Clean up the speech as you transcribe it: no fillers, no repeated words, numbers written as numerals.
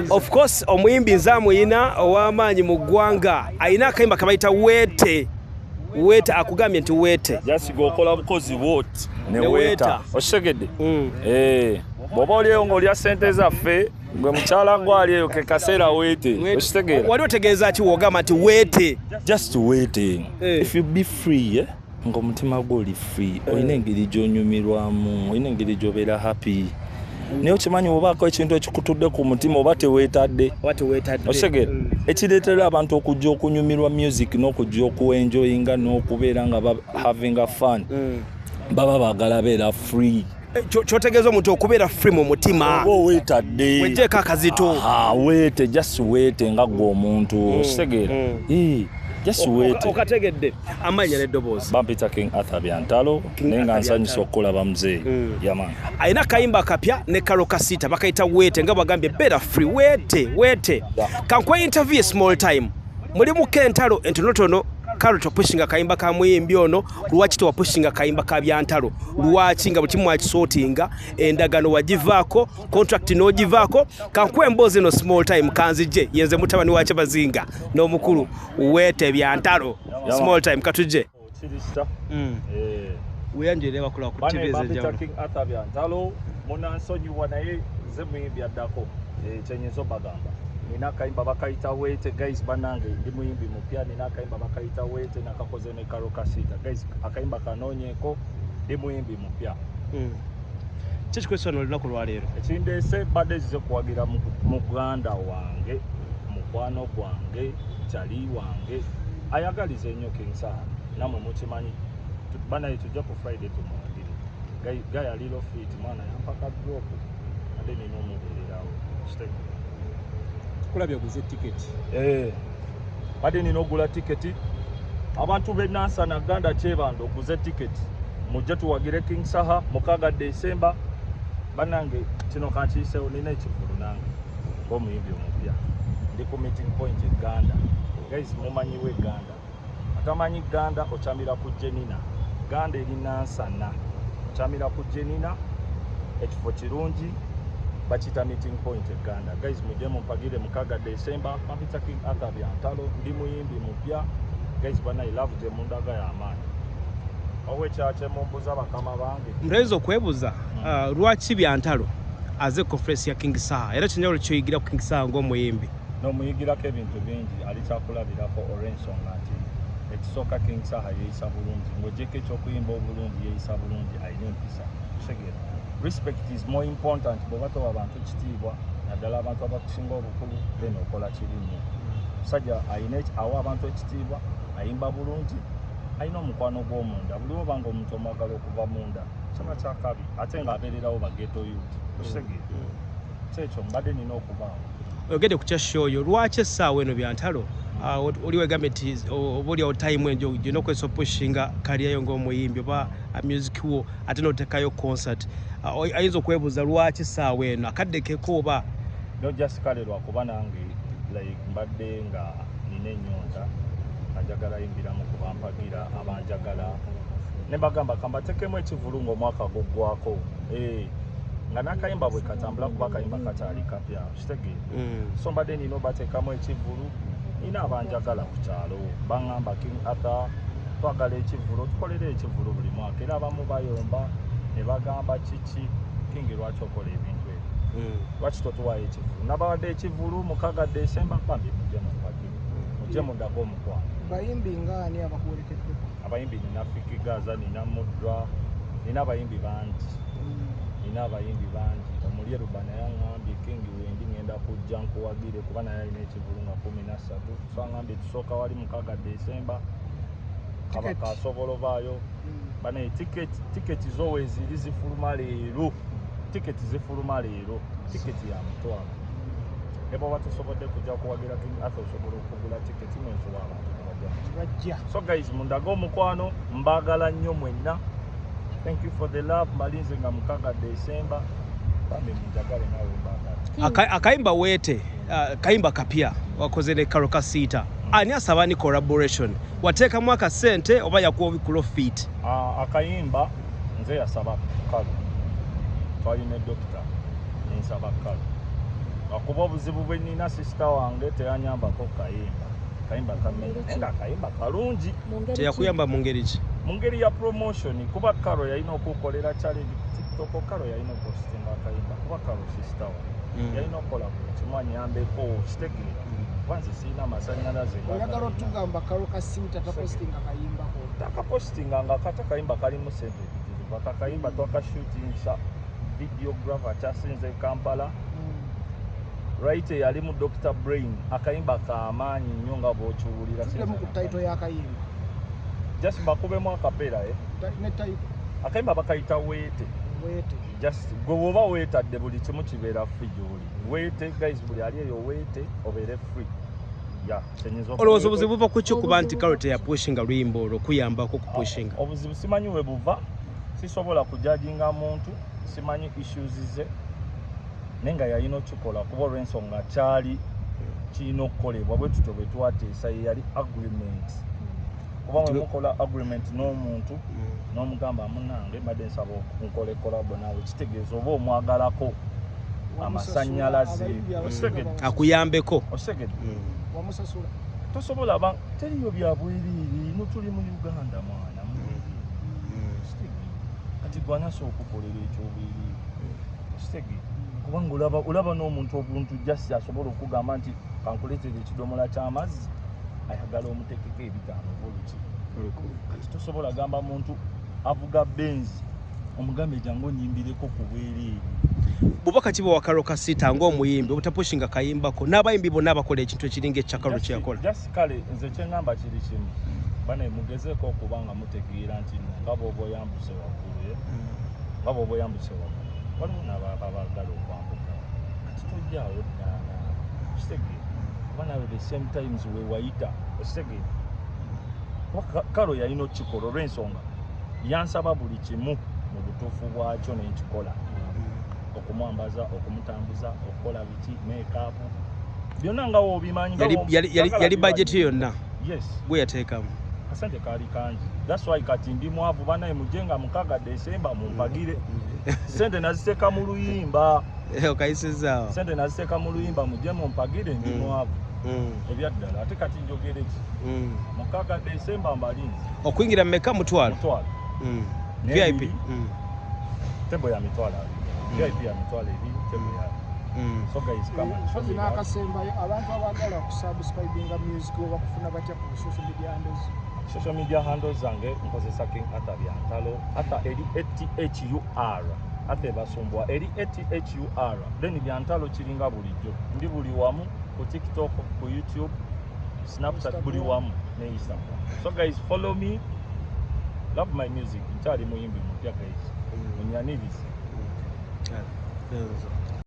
Of course omuyimbi nzamu yina ow'amaanyi mu ggwanga ayina akayimba kabayita weete. Weeta akugambye nti weete. Just gokola bukozi woot ne weeta. Oshegedde. Bw'oba oliyo ng'olya ssente zaffe gwe mukyala gwali eyo ke kaseera weete. Oshitegeera. Wali otegeeza ki w'ogamba nti weete? Just waiting. If you be free, ng'omutima gwo oli free. Olina engeri gy'onyumirwamu, olina engeri gy'obeera happy. Naye okimanyi obaako ekintu ekikutudde ku mutima oba teweetadde. Oshegera ekireetera abantu okujja okunyumirwa music n'okujja okuenjoyinga n'okubeera nga having a fun. Baba baagala beera free. Kyotegeeza omuntu okubeera free mu mutima. Oba weetadde. Wejjeeko akazito. Weete, just weete nga ggwe omuntu. Oshegera. Just wait. Okategedde amanya n'eddoboozi. Bampita King Arthur Byantalo nenga nsanyusa okulaba mzee. Yaman. Ayina kayimba kapya ne Karo Kasita bakayita weete nga bagambye better free weete. Kankwe interview small time. Muli mu Kentalo entonotono Karo to pushinga kayimba ka muyimbi ono luwaki to pushinga kayimba ka Byantalo luwaki nga bukimu akisootinga endagano wagivaako contract no givaako kankwe mbozi no small time kanzije yenze mutabani wache bazinga no mukuru weete Byantalo small time katuje uyanjere bakula ku TV Bampita King Arthur Byantalo munansonyi wanaye zemuyimbi addako chenyezo bagamba nina kayimba bakayita weete guys banange ndi muyimbi mupya nina kayimba bakayita weete nakakoze ne Karo Kasita guys akayimba kanonyeko ndi muyimbi mupya Chichi question olinaku lwaleero ekindese badde zize kuwagira mu Uganda wange mukwano gwange chali wange ayagalize nnyo King Saha namwe mukimanyi bana tujja ku Friday tomorrow guy alilo fit mwana yampaka drop ade nino mubererawo step kulabye oguze ticket bade nino ogula ticket abantu b'enansa na Uganda kyebando oguze ticket mujja tuwagire King Saha mukaga December banange kino kankiisewo nina ekivulu nange ng'omuyimbi omupya ndi ku meeting point Uganda guys mumanyiwe Uganda atamanyi Uganda ochamira ku Jenina Uganda erinansana ochamira ku Jenina ekifo kirungi bachita meeting point Uganda guys mujje mumpagire mukaga December Bampita King Arthur Byantalo ndi muyimbi mupya guys bana I love je mundaga ya amani owe chache mumbuza bakama bange mrezo kwebuza lwaki Byantalo aze conference ya King Saha era kinyawo kyoyigira ku King Saha ng'omuyimbi no muyigirako ebintu bingi alikyakulabirako olw'ensonga nti ekisooka King Saha yeeyisa bulungi ng'ogyeko ekyokuyimba obulungi yeeyisa bulungi ayina empisa kitegeera respect is more important bw'oba towa abantu kitiibwa naddala abantu abakusinga obukulu then okola kiri nnyo musajja ayina awa abantu ekitiibwa ayimba bulungi ayina omukwano gw'omunda buli oba nga omuntu omwagala okuva munda kyaba kyakabi ate ng'abeererawo bageto youth kitegeera kyekyo mbadde nina okubaawo oyogedde ku kyashoyo lwaki essaawa eno Byantalo oli wegambe nti oba time enjo gyina okwesa pushinga kaliyayo ng'omuyimbi oba music wo ate n'otekayo concert ayinza okwebuuza lwaki essaawa eno akaddekeko oba no just kale lwakuba nange like mbadde nga nina ennyonta njagala yimbiramu kubampagira abanjagala ne bagamba kambatekemu ekivulu ng'omwaka guggwako nga n'akayimba bwe katambula kuba akayimba kakyali kapya kitegeera so mbadde nina obateekamu ekivulu nina abanjagala ku kyalo baŋŋamba King Arthur twagala ekivulu tukolere ekivulu buli mwaka era abamu bayomba ne bagamba kiki King lwaki okola ebintu ebyo lwaki totuwayo ekivulu nabawadde ekivulu mukaga December bambi mujje mupagire mujje mundago omukwano bayimbi ngaani abakuwerekedde abayimbi nina Fikigaza nina Mudra nina abayimbi bangi nina abayimbi bangi omulyeruba naye aŋŋambye King wendi ngenda kujja nkuwagire kuba naye alina ekivulu nga 13 so aŋŋambye tusooka wali mukaga December kaba kasobola ovaayo banaye tiketi zowe ziri zifuluma leero tiketi zifuluma leero tiketi ya mutwalo ne bw'oba tosobodde kujja kuwagira King Arthur osobola okugula tiketi mwezi w'abantu bajja so guys mundaga omukwano mbaagala nnyo mwenna. Thank you for the love. Malinze nga mukaga December. Bambe munjagale nawe mbagala. Akayimba weete, kayimba kapya wakoze ne Karo Kasita. Ani asaba ni collaboration. Wateeka mwaka sente oba yakuwa bikulo fit. Akayimba nze yasaba Karo. Twalina doctor nsaba Karo. akuba obuzibu bwe nnina sisita wange teyanyambako kayimba kamenya naye nga kayimba kalungi teyakuyamba mu ngeri ki? mu ngeri ya promotion kuba Karo yalina okukolera challenge ku TikTok. Karo yalina opostinga akayimba kuba Karo sisita wange yalina okukola buli kimu anyambeko kitegeera kuba nze sirina amasannyalaze. Oyagala otugamba Karo Kasita tapostinga kayimbako? Takapostinganga kata kayimba kalimu sente ebitirivu. Akakayimba twakashootinga videographer kyasinze Kampala. Right yali mu Dr. Brain akayimba kaamaanyi nnyo nga bw'okiwulira. Tulemu ku title y'akayimba. Just bakubemu akapeera Ne title. Akayimba bakayita Weete. Weete. Just gwe bw'oba weetadde buli kimu kibeera free gy'oli. Weete guys, buli ali eyo weete obeere free. Olowooza obuzibu buva ku ki kuba nti Karo teyapushinga luyimba olwo kuyambako kupushinga? Obuzibu simanyi we buva, sisobola kujajinga muntu, simanyi issues ze naye nga yalina okikola kuba olw'ensonga kyali kirina okukolebwa bwe tutyo bwe twateesa yali agreement. Kuba bwe mukola agreement n'omuntu n'omugamba munange mbadde nsaba nkole kolabo naawe kitegeeza oba omwagalako amasannyalaze akuyambeko osegedde wamusasula tosobola teriyo bya bwiriiri no tuli mu Uganda mwana kati gwanasa okukolera ekyobwiriiri kitege kubanga olaba n'omuntu obuntu jasi asobola okugamba nti kankuleetera ekidomola ky'amazzi ayagala omutekeko ebitaano voluki kati tosobola gamba muntu avuga benzi omugambe jangu onyimbireko ku bwiriiri. Bubaka kibo wa Karo Kasita ng'omuyimbi obutapushinga kayimbako n'abayimbi bonna abakola ekintu ekiringa ekya Karo kye yakola. Just kale nze kye ngamba kiri kimu bane mugezeeko okubanga mutegeera nti nga bw'oba oyambuse waggulu nga bw'oba oyambuse waggulu waliwo n'abaagala okwambuka kati tojjaawo ddaala kitegeera kuba nawe the same times we wayita okitegeera kuba Karo yalina okukikola olw'ensonga yansaba buli kimu mu butuufu bwakyo n'ekikola okumwambaza okumutambuza okukola biki makeup byonna nga wobimanyi yali budget yonna yes gwe yateekamu asante kali kanji. That's why kati ndi mwavu bana mujenga mukaga December mumpagire sente naziteka mu luyimba okayisizaawo sente naziteka mu luyimba muje mumpagire ndi mwavu ebyaddala ate kati njogere ki mukaga December mbalinzi okuyingira mmeka mutwalo VIP tebo ya mitwalo VIP ya mitwalo ebiri tebo ya so guys come and show me n'akasemba abantu abagala kusubscribinga music oba kufuna batya ku social media handles zange nkozesa King Arthur Byantalo ata eri ATHUR ate basumbwa eri ATHUR then Byantalo kiringa bulijjo ndi buli wamu ku TikTok ku YouTube Snapchat buli wamu ne Instagram. So guys follow me, love my music nkyali muyimbi mupya guys munyanirize